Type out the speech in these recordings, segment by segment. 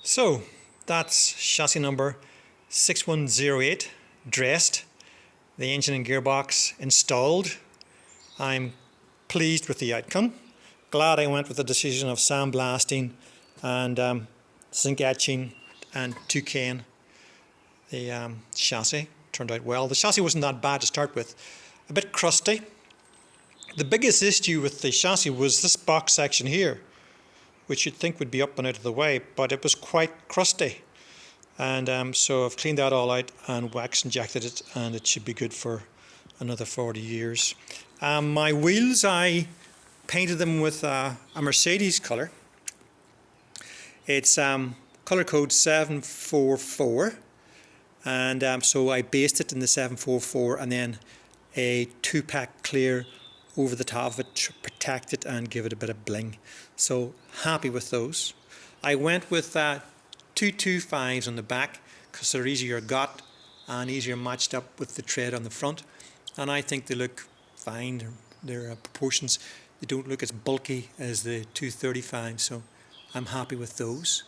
So that's chassis number 6108 dressed, the engine and gearbox installed. I'm pleased with the outcome. Glad I went with the decision of sandblasting and zinc etching and 2K. The chassis turned out well. The chassis wasn't that bad to start with, a bit crusty. The biggest issue with the chassis was this box section here, which you'd think would be up and out of the way, but it was quite crusty. And so I've cleaned that all out and wax injected it, and it should be good for another 40 years. My wheels, I painted them with a Mercedes colour. It's colour code 744, and so I based it in the 744 and then a 2-pack clear over the top of it to protect it and give it a bit of bling. So happy with those. I went with 225s on the back because they're easier got and easier matched up with the tread on the front, and I think they look fine. Their proportions, they don't look as bulky as the 235, so I'm happy with those.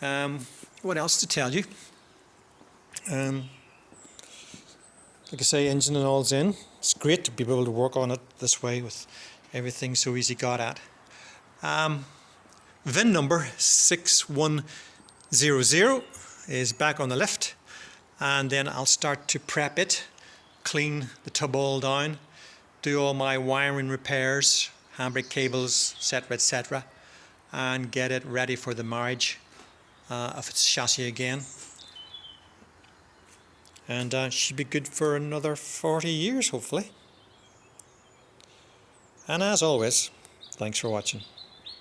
What else to tell you? Like I say, engine and all's in. It's great to be able to work on it this way with everything so easy got at. VIN number 6100 is back on the lift, and then I'll start to prep it, clean the tub all down, do all my wiring repairs, handbrake cables, etc., and get it ready for the marriage of its chassis again. And should be good for another 40 years, hopefully. And as always, thanks for watching.